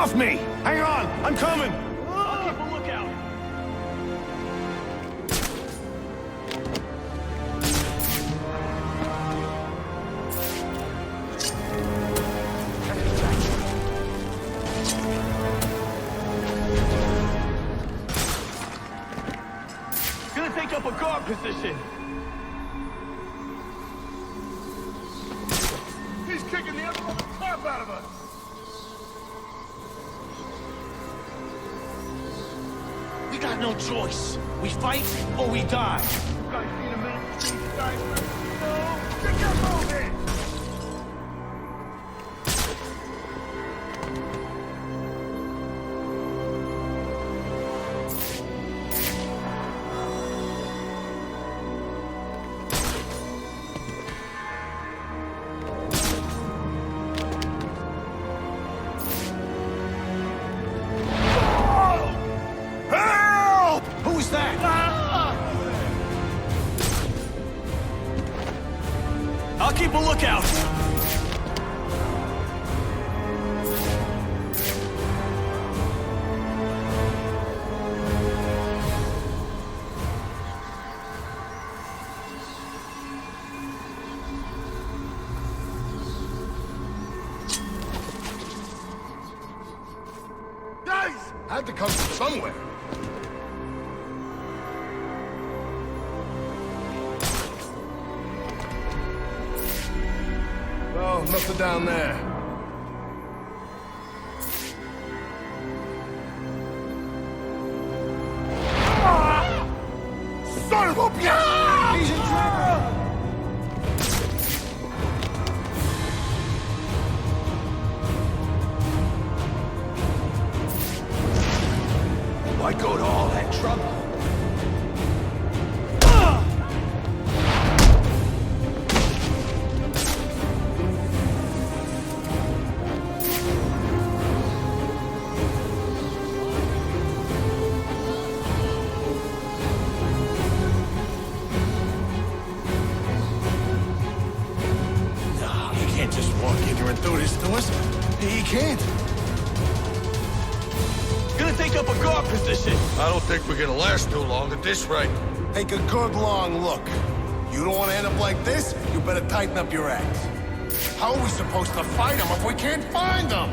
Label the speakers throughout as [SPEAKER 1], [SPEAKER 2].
[SPEAKER 1] off me! Hang on, I'm coming!
[SPEAKER 2] I'll keep a lookout. Gonna take up a guard position.
[SPEAKER 3] He's kicking the other on the crap out of us!
[SPEAKER 1] We got no choice. We fight or we die.
[SPEAKER 3] You guys need a minute to see these guys? No! Get your moving!
[SPEAKER 1] Who's that?
[SPEAKER 2] I'll keep a lookout.
[SPEAKER 3] Guys! Had to come from somewhere. Oh, nothing down there. Son of a bitch!
[SPEAKER 1] He's in trouble! Why go to all that trouble? He can't just walk in here and do this to us. He can't.
[SPEAKER 2] Gonna take up a guard position.
[SPEAKER 3] I don't think we're gonna last too long at this rate.
[SPEAKER 1] Take a good long look. You don't want to end up like this, you better tighten up your act.
[SPEAKER 3] How are we supposed to fight them if we can't find them?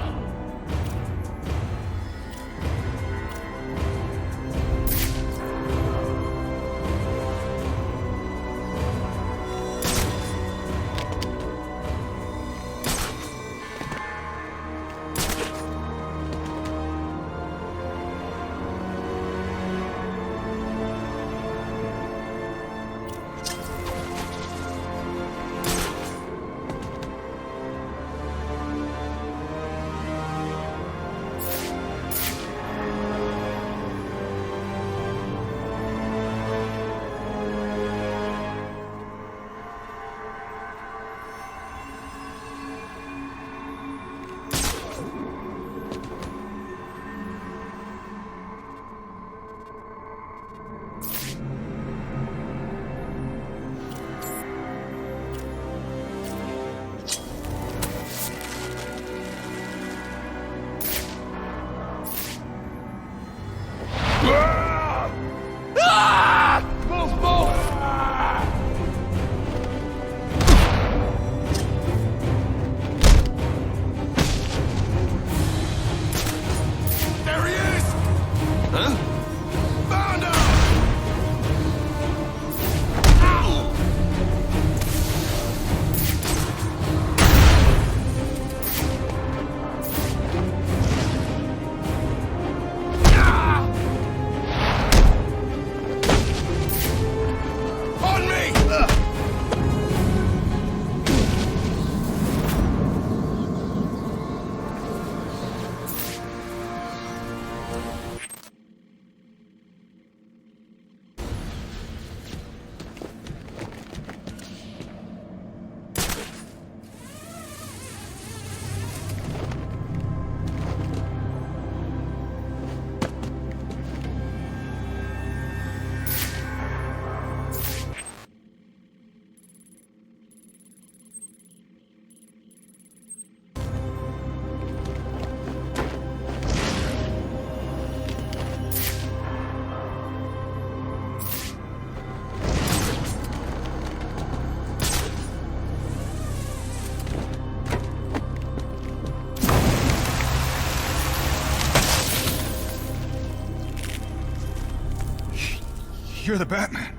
[SPEAKER 3] You're the Batman.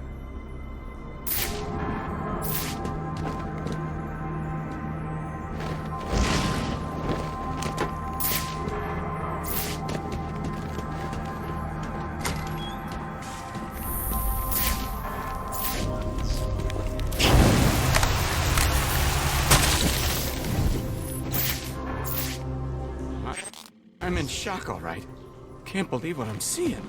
[SPEAKER 4] I'm in shock, all right. Can't believe what I'm seeing.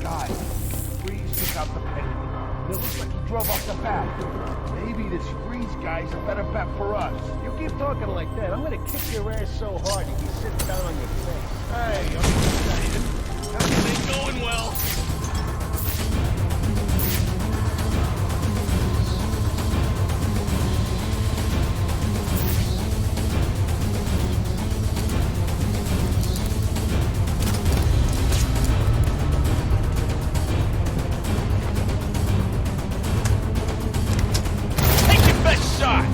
[SPEAKER 3] God, Freeze took out the paint. It looks like he drove off the bat. Maybe this Freeze guy's a better bet for us.
[SPEAKER 5] You keep talking like that, I'm gonna kick your ass so hard you can sit down on your face.
[SPEAKER 3] Hey, I'm excited.
[SPEAKER 2] Everything going well. Take your best shot.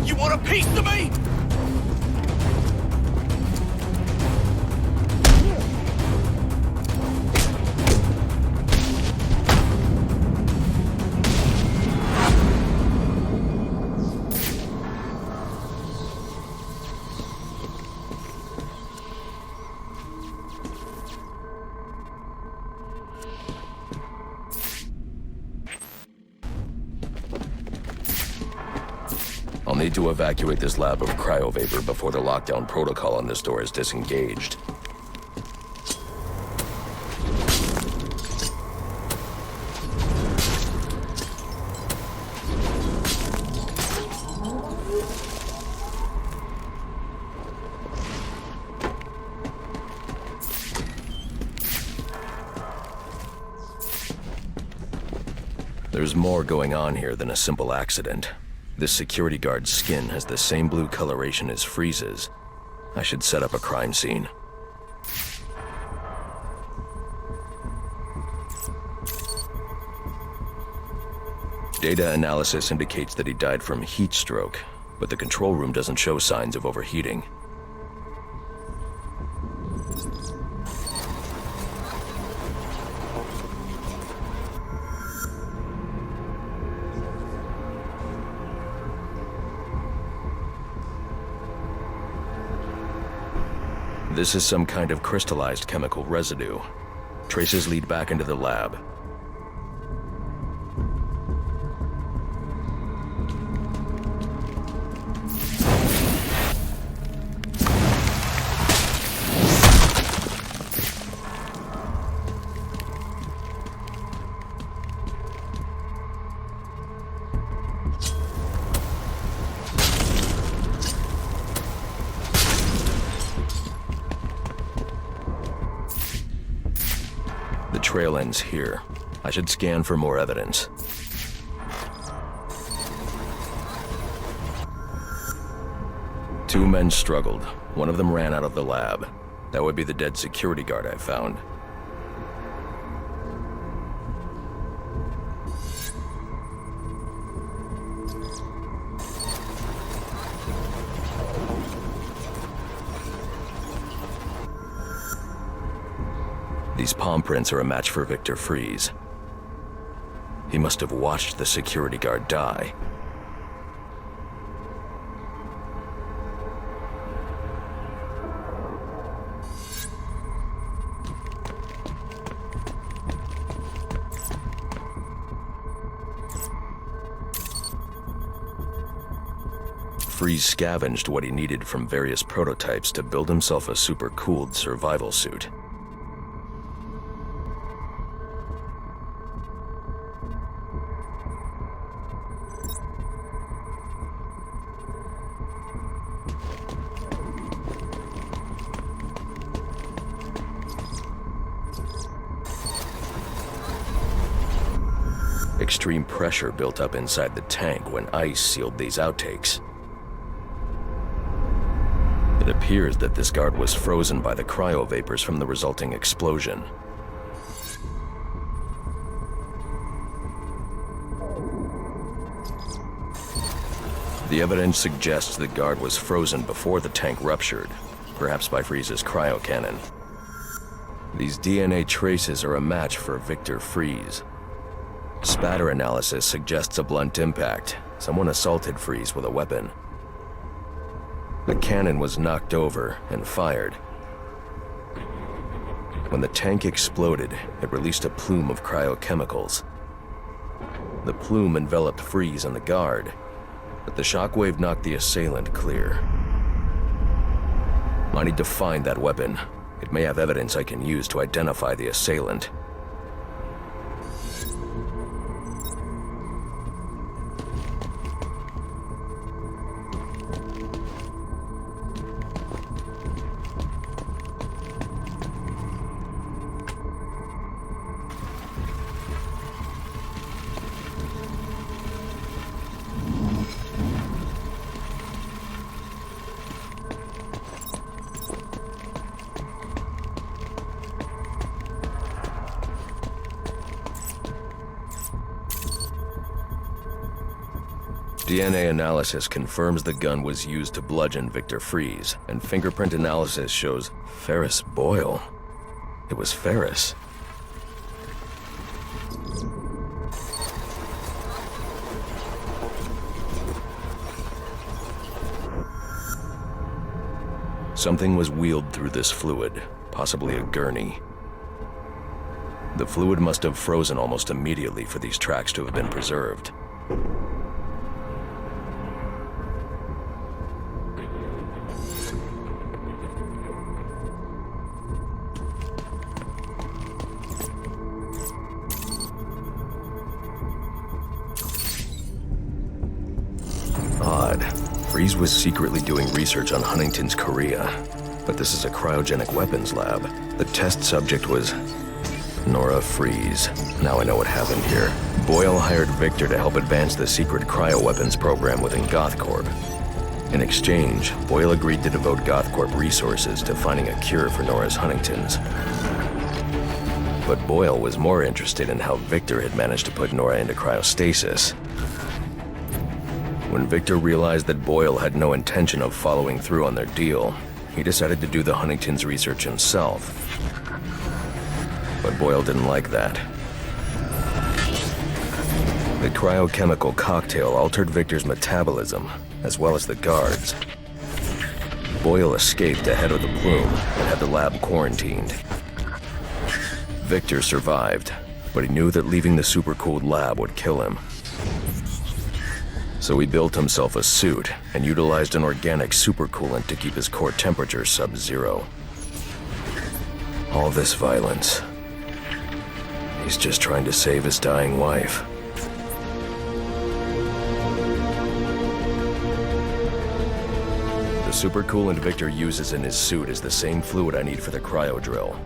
[SPEAKER 2] You want a piece of me?
[SPEAKER 6] I'll need to evacuate this lab of cryovapor before the lockdown protocol on this door is disengaged. There's more going on here than a simple accident. This security guard's skin has the same blue coloration as Freeze's. I should set up a crime scene. Data analysis indicates that he died from heat stroke, but the control room doesn't show signs of overheating. This is some kind of crystallized chemical residue. Traces lead back into the lab. The trail ends here. I should scan for more evidence. Two men struggled. One of them ran out of the lab. That would be the dead security guard I found. These palm prints are a match for Victor Freeze. He must have watched the security guard die. Freeze scavenged what he needed from various prototypes to build himself a super-cooled survival suit. Extreme pressure built up inside the tank when ice sealed these outtakes. It appears that this guard was frozen by the cryo vapors from the resulting explosion. The evidence suggests the guard was frozen before the tank ruptured, perhaps by Freeze's cryo cannon. These DNA traces are a match for Victor Freeze. Spatter analysis suggests a blunt impact. Someone assaulted Freeze with a weapon. The cannon was knocked over and fired. When the tank exploded, it released a plume of cryochemicals. The plume enveloped Freeze and the guard, but the shockwave knocked the assailant clear. I need to find that weapon. It may have evidence I can use to identify the assailant. DNA analysis confirms the gun was used to bludgeon Victor Freeze, and fingerprint analysis shows Ferris Boyle. It was Ferris. Something was wheeled through this fluid, possibly a gurney. The fluid must have frozen almost immediately for these tracks to have been preserved. Odd. Freeze was secretly doing research on Huntington's Korea, but this is a cryogenic weapons lab. The test subject was Nora Freeze. Now I know what happened here. Boyle hired Victor to help advance the secret cryoweapons program within GothCorp. In exchange, Boyle agreed to devote GothCorp resources to finding a cure for Nora's Huntington's. But Boyle was more interested in how Victor had managed to put Nora into cryostasis. When Victor realized that Boyle had no intention of following through on their deal, he decided to do the Huntington's research himself. But Boyle didn't like that. The cryochemical cocktail altered Victor's metabolism, as well as the guards. Boyle escaped ahead of the plume and had the lab quarantined. Victor survived, but he knew that leaving the supercooled lab would kill him. So he built himself a suit and utilized an organic supercoolant to keep his core temperature sub-zero. All this violence. He's just trying to save his dying wife. The supercoolant Victor uses in his suit is the same fluid I need for the cryo drill.